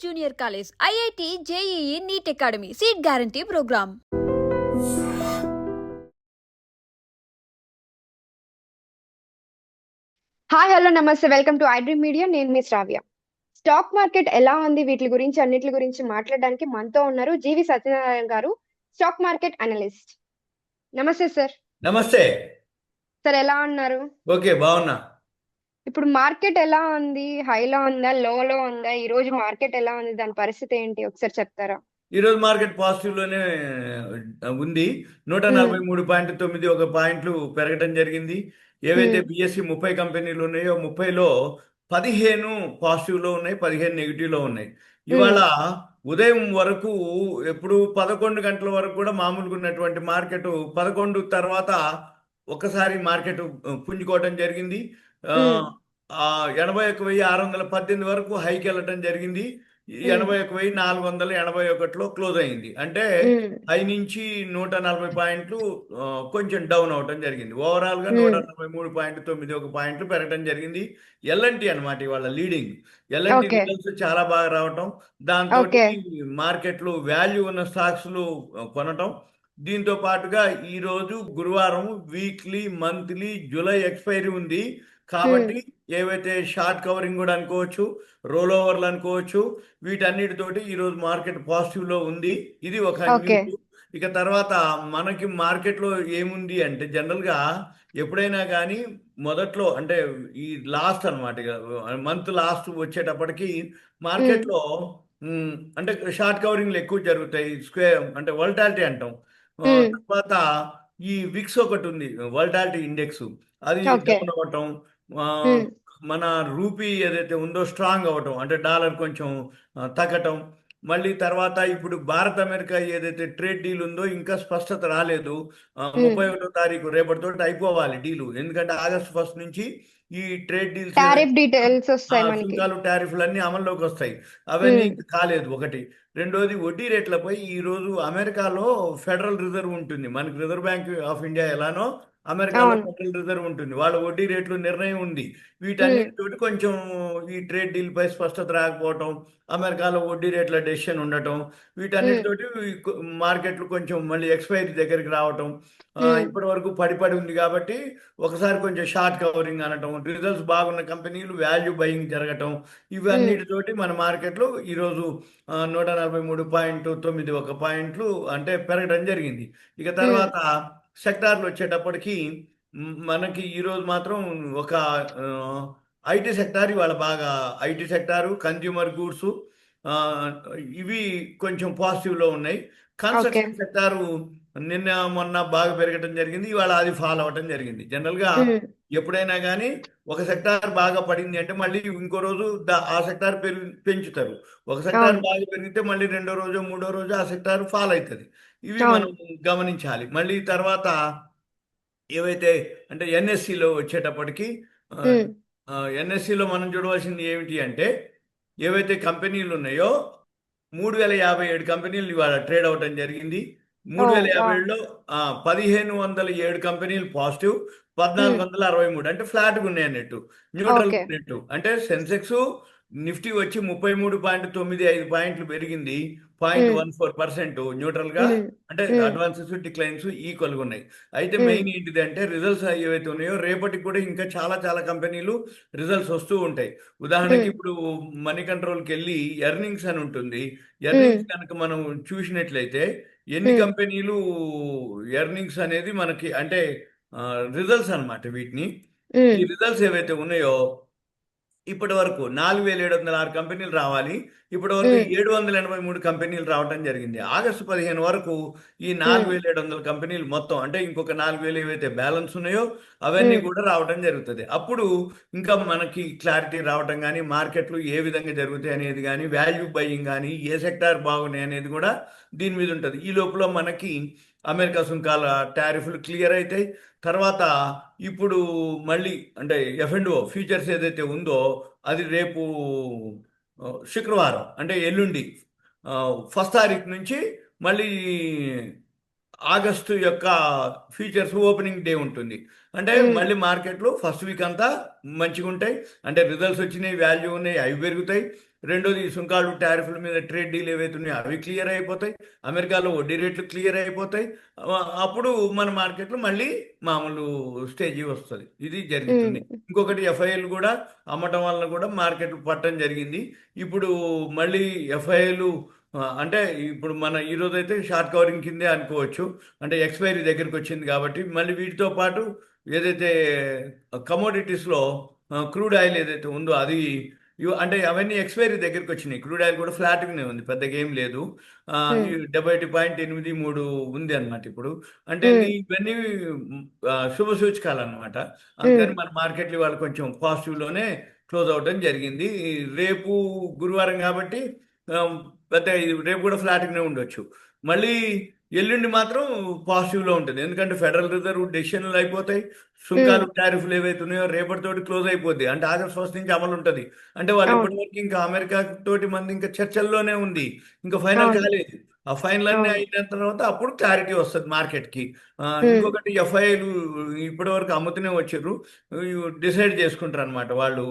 Junior college, IIT, JEE, NEET academy, seat guarantee programme. Hi hello నమస్తే welcome to iDream media. నేను మీ శ్రావ్య. Stock market ఎలా ఉంది, వీటి గురించి అన్నిటి గురించి మాట్లాడడానికి మనతో ఉన్నారు జీవి సత్యనారాయణ గారు, స్టాక్ మార్కెట్ అనలిస్ట్. నమస్తే సార్. నమస్తే సార్ ఎలా ఉన్నారు? ఓకే, బాగున్నా. ఇప్పుడు మార్కెట్ ఎలా ఉంది? హైలో ఉందా, లోలో ఉందా? ఈ రోజు మార్కెట్ ఎలా ఉంది, దాని పరిస్థితి ఏంటి ఒకసారి చెప్తారా? ఈరోజు మార్కెట్ పాజిటివ్ లోనే ఉంది. 143.9 ఒక పాయింట్లు పెరగటం జరిగింది. ఏవైతే బిఎస్సి 30 కంపెనీలు ఉన్నాయో 30లో 15 పాజిటివ్ లో ఉన్నాయి, 15 నెగిటివ్ లో ఉన్నాయి. ఇవాళ ఉదయం వరకు ఎప్పుడు 11 గంటల వరకు కూడా మామూలుగా ఉన్నటువంటి మార్కెట్ 11 తర్వాత ఒకసారి మార్కెట్ పుంజుకోవటం జరిగింది. 81,618 వరకు హైకి వెళ్ళటం జరిగింది. 81,481లో క్లోజ్ అయింది. అంటే హై నుంచి 140 పాయింట్లు కొంచెం డౌన్ అవటం జరిగింది. ఓవరాల్ గా 143.9 ఒక పాయింట్లు పెరగడం జరిగింది. ఎల్ఎన్టీ అనమాట ఇవాళ లీడింగ్. ఎల్ఎన్టీ రిజల్ట్స్ చాలా బాగా రావటం, దాంతో మార్కెట్లు వాల్యూ ఉన్న స్టాక్స్ కొనటం. దీంతో పాటుగా ఈ రోజు గురువారం వీక్లీ, మంత్లీ, జూలై ఎక్స్పైరీ ఉంది కాబట్టి ఏవైతే షార్ట్ కవరింగ్ కూడా అనుకోవచ్చు, రోల్ ఓవర్లు అనుకోవచ్చు, వీటన్నిటితోటి ఈరోజు మార్కెట్ పాజిటివ్ లో ఉంది. ఇది ఒక న్యూస్. ఇక తర్వాత మనకి మార్కెట్లో ఏముంది అంటే జనరల్ గా ఎప్పుడైనా కానీ మొదట్లో అంటే ఈ లాస్ట్ అనమాట, మంత్ లాస్ట్ వచ్చేటప్పటికి మార్కెట్లో అంటే షార్ట్ కవరింగ్లు ఎక్కువ జరుగుతాయి. స్క్వేర్ అంటే వోల్టాలిటీ అంటాం. తర్వాత ఈ విక్స్ ఒకటి ఉంది, వోల్టాలిటీ ఇండెక్స్, అది డౌన్ అవ్వటం, మన రూపీ ఏదైతే ఉందో స్ట్రాంగ్ అవ్వటం, అంటే డాలర్ కొంచెం తగ్గటం. మళ్ళీ తర్వాత ఇప్పుడు భారత్ అమెరికా ఏదైతే ట్రేడ్ డీల్ ఉందో ఇంకా స్పష్టత రాలేదు. 31వ తారీఖు రేపటితో అయిపోవాలి డీలు, ఎందుకంటే ఆగస్టు 1 నుంచి ఈ ట్రేడ్ డీల్స్ సుంకాలు, టారిఫ్లు అన్ని అమల్లోకి వస్తాయి. అవన్నీ కాలేదు ఒకటి. రెండోది వడ్డీ రేట్లపై ఈ రోజు అమెరికాలో ఫెడరల్ రిజర్వ్ ఉంటుంది. మనకి రిజర్వ్ బ్యాంక్ ఆఫ్ ఇండియా ఎలానో అమెరికాలో ఫెడరల్ రిజర్వ్ ఉంటుంది, వాళ్ళ వడ్డీ రేట్లు నిర్ణయం ఉంది. వీటన్నిటితోటి కొంచెం ఈ ట్రేడ్ డీల్ పై స్పష్టత రాకపోవటం, అమెరికాలో వడ్డీ రేట్ల డెసిషన్ ఉండటం, వీటన్నిటితోటి మార్కెట్లు కొంచెం మళ్ళీ ఎక్స్పైరీ దగ్గరికి రావటం. ఇప్పటి వరకు పడి ఉంది కాబట్టి ఒకసారి కొంచెం షార్ట్ కవరింగ్ అనటం, రిజల్ట్స్ బాగున్న కంపెనీలు వాల్యూ బయింగ్ జరగటం, ఇవన్నిటితోటి మన మార్కెట్లో ఈరోజు 143.9 ఒక పాయింట్లు అంటే పెరగడం జరిగింది. ఇక తర్వాత సెక్టార్లు వచ్చేటప్పటికి మనకి ఈరోజు మాత్రం ఒక ఐటీ సెక్టార్ ఇవాళ బాగా, ఐటీ సెక్టారు, కన్జ్యూమర్ గూడ్స్, ఇవి కొంచెం పాజిటివ్లో ఉన్నాయి. కన్స్ట్రక్షన్ సెక్టారు నిన్న మొన్న బాగా పెరగడం జరిగింది, ఇవాళ అది ఫాలో అవటం జరిగింది. జనరల్గా ఎప్పుడైనా కానీ ఒక సెక్టార్ బాగా పడింది అంటే మళ్ళీ ఇంకో రోజు ఆ సెక్టార్ పెంచుతారు. ఒక సెక్టార్ బాగా పెరిగితే మళ్ళీ రెండో రోజు మూడో రోజు ఆ సెక్టార్ ఫాల్ అవుతుంది. ఇవి మనం గమనించాలి. మళ్ళీ తర్వాత ఏవైతే అంటే ఎన్ఎస్సిలో వచ్చేటప్పటికి, ఎన్ఎస్సిలో మనం చూడవలసింది ఏమిటి అంటే ఏవైతే కంపెనీలు ఉన్నాయో 3,057 కంపెనీలు ఇవాళ ట్రేడ్ అవటం జరిగింది. 3,057లో 1,507 కంపెనీలు పాజిటివ్, 1,463 అంటే ఫ్లాట్గా ఉన్నాయి అన్నట్టు, న్యూట్రల్ ఉన్నట్టు. అంటే సెన్సెక్స్, నిఫ్టీ వచ్చి 33.95 పాయింట్లు పెరిగింది, 0.14% న్యూట్రల్ గా. అంటే అడ్వాన్సెస్, డిక్లైన్స్ ఈక్వల్ గా ఉన్నాయి. అయితే మెయిన్ ఏంటిది అంటే రిజల్ట్స్ ఏవైతే ఉన్నాయో రేపటికి కూడా ఇంకా చాలా చాలా కంపెనీలు రిజల్ట్స్ వస్తూ ఉంటాయి. ఉదాహరణకి ఇప్పుడు మనీ కంట్రోల్కి వెళ్ళి ఎర్నింగ్స్ అని ఉంటుంది. ఎర్నింగ్స్ కనుక మనం చూసినట్లయితే ఎన్ని కంపెనీలు ఎర్నింగ్స్ అనేది మనకి అంటే రిజల్ట్స్ అనమాట. వీటిని ఈ రిజల్ట్స్ ఏవైతే ఉన్నాయో ఇప్పటి వరకు 4,706 కంపెనీలు రావాలి, ఇప్పటి వరకు 783 కంపెనీలు రావడం జరిగింది. ఆగస్టు 15 వరకు ఈ 4,700 కంపెనీలు మొత్తం, అంటే ఇంకొక 4,000 ఏవైతే బ్యాలెన్స్ ఉన్నాయో అవన్నీ కూడా రావడం జరుగుతుంది. అప్పుడు ఇంకా మనకి క్లారిటీ రావడం కానీ, మార్కెట్లు ఏ విధంగా జరుగుతాయి అనేది కానీ, వాల్యూ బయింగ్ కానీ, ఏ సెక్టార్ బాగున్నాయి అనేది కూడా దీని మీద ఉంటుంది. ఈ లోపల మనకి అమెరికా సుంకాల టారిఫ్లు క్లియర్ అవుతాయి. తర్వాత ఇప్పుడు మళ్ళీ అంటే F&O ఫ్యూచర్స్ ఏదైతే ఉందో అది రేపు శుక్రవారం అంటే ఎల్లుండి 1 తారీఖు నుంచి మళ్ళీ ఆగస్టు యొక్క ఫ్యూచర్స్ ఓపెనింగ్ డే ఉంటుంది. అంటే మళ్ళీ మార్కెట్లు ఫస్ట్ వీక్ అంతా మంచిగా ఉంటాయి. అంటే రిజల్ట్స్ వచ్చినాయి, వాల్యూ ఉన్నాయి, అవి పెరుగుతాయి. రెండోది ఈ సుంకాలు టారిఫ్ల మీద ట్రేడ్ డీల్ ఏవైతే ఉన్నాయో అవి క్లియర్ అయిపోతాయి. అమెరికాలో వడ్డీ రేట్లు క్లియర్ అయిపోతాయి. అప్పుడు మన మార్కెట్లో మళ్ళీ మామూలు స్టేజీ వస్తుంది. ఇది జరుగుతుంది. ఇంకొకటి ఎఫ్ఐఎల్ కూడా అమ్మటం వల్ల కూడా మార్కెట్ పట్టడం జరిగింది. ఇప్పుడు మళ్ళీ ఎఫ్ఐఎల్ అంటే ఇప్పుడు మన ఈ రోజు అయితే షార్ట్ కవరింగ్ కిందే అనుకోవచ్చు. అంటే ఎక్స్పైరీ దగ్గరికి వచ్చింది కాబట్టి మళ్ళీ వీటితో పాటు ఏదైతే కమోడిటీస్లో క్రూడ్ ఆయిల్ ఏదైతే ఉందో అది అంటే అవన్నీ ఎక్స్పైరీ దగ్గరికి వచ్చినాయి. క్రూడ్ ఆయిల్ కూడా ఫ్లాట్గానే ఉంది, పెద్దగా ఏం లేదు. 71.83 ఉంది అనమాట ఇప్పుడు. అంటే ఇవన్నీ శుభ సూచకాలు అనమాట. అందుకని మన మార్కెట్లు వాళ్ళు కొంచెం పాజిటివ్లోనే క్లోజ్ అవడం జరిగింది. రేపు గురువారం కాబట్టి పెద్ద రేపు కూడా ఫ్లాట్గానే ఉండొచ్చు. మళ్ళీ ఎల్లుండి మాత్రం పాజిటివ్లో ఉంటుంది. ఎందుకంటే ఫెడరల్ రిజర్వ్ డెసిషన్లు అయిపోతాయి. సుంకాలు టారిఫ్లు ఏవైతే ఉన్నాయో రేపటితోటి క్లోజ్ అయిపోద్ది. అంటే ఆగస్ట్ 1 నుంచి అమలు ఉంటుంది. అంటే వాళ్ళు ఇప్పటివరకు ఇంకా అమెరికా తోటి మంది ఇంకా చర్చల్లోనే ఉంది, ఇంకా ఫైనల్ కాలేదు. ఆ ఫైనల్ అన్ని అయిన తర్వాత అప్పుడు క్లారిటీ వస్తుంది మార్కెట్కి. ఇంకొకటి ఎఫ్ఐఐలు ఇప్పటి వరకు అమ్ముతూనే వచ్చారు, డిసైడ్ చేసుకుంటారు అనమాట వాళ్ళు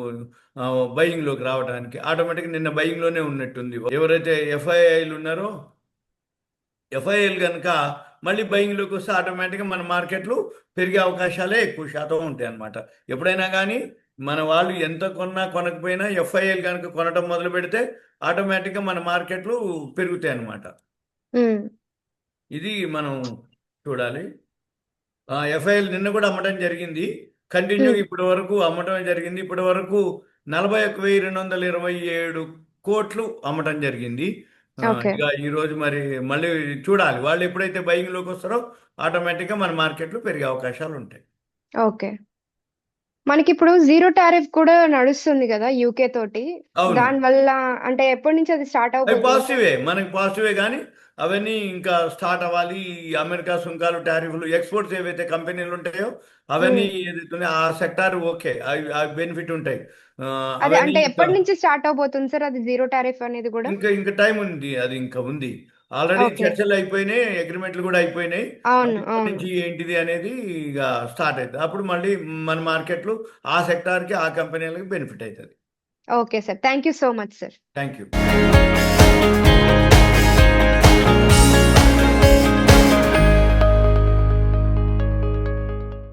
బయింగ్లోకి రావడానికి. ఆటోమేటిక్గా నిన్న బయింగ్లోనే ఉన్నట్టుంది. ఎవరైతే ఎఫ్ఐఐలు ఉన్నారో ఎఫ్ఐఎల్ కనుక మళ్ళీ బయింగ్లోకి వస్తే ఆటోమేటిక్గా మన మార్కెట్లు పెరిగే అవకాశాలే ఎక్కువ శాతం ఉంటాయి అన్నమాట. ఎప్పుడైనా కానీ మన వాళ్ళు ఎంత కొన్నా కొనకపోయినా ఎఫ్ఐఎల్ కనుక కొనటం మొదలు పెడితే ఆటోమేటిక్గా మన మార్కెట్లు పెరుగుతాయి అన్నమాట. ఇది మనం చూడాలి. ఎఫ్ఐఎల్ నిన్న కూడా అమ్మటం జరిగింది, కంటిన్యూ ఇప్పటి వరకు అమ్మటం జరిగింది. ఇప్పటి వరకు 41,227 కోట్లు అమ్మటం జరిగింది. ఇక ఈ రోజు మరి మళ్ళీ చూడాలి, వాళ్ళు ఎప్పుడైతే బయింగ్ లోకి వస్తారో ఆటోమేటిక్గా మన మార్కెట్లు పెరిగే అవకాశాలు ఉంటాయి. ఓకే, మనకి ఇప్పుడు జీరో టారిఫ్ కూడా నడుస్తుంది కదా యూకే తోటి. అవును, దాని వల్ల అంటే ఎప్పటి నుంచి అది స్టార్ట్ అవి అవుతుంది? పాజిటివే, మనకి పాజిటివే. కానీ అవన్నీ ఇంకా స్టార్ట్ అవ్వాలి. ఈ అమెరికా సుంకాలు టారిఫ్లు ఎక్స్పోర్ట్స్ ఏవైతే కంపెనీలు ఉంటాయో అవన్నీ ఏదైతే ఆ సెక్టార్ ఓకే, అవి బెనిఫిట్ ఉంటాయి. అది అవన్నీ అంటే ఇంకా ఎప్పటి నుంచి స్టార్ట్ అవబోతుంది సార్ అది జీరో టారిఫ్ అనేది కూడా? ఇంకా టైం ఉంది, అది ఇంకా ఉంది. ఆల్రెడీ ఓకే, చర్చలు అయిపోయినాయి, అగ్రిమెంట్లు కూడా అయిపోయినాయి. అవును ఇప్పటి అవును. నుంచి ఏంటిది అనేది ఇక స్టార్ట్ అవుతుంది. అప్పుడు మళ్ళీ మన మార్కెట్లు ఆ సెక్టార్కి ఆ కంపెనీలకి బెనిఫిట్ అవుతుంది. Okay sir, thank you so much sir. Thank you.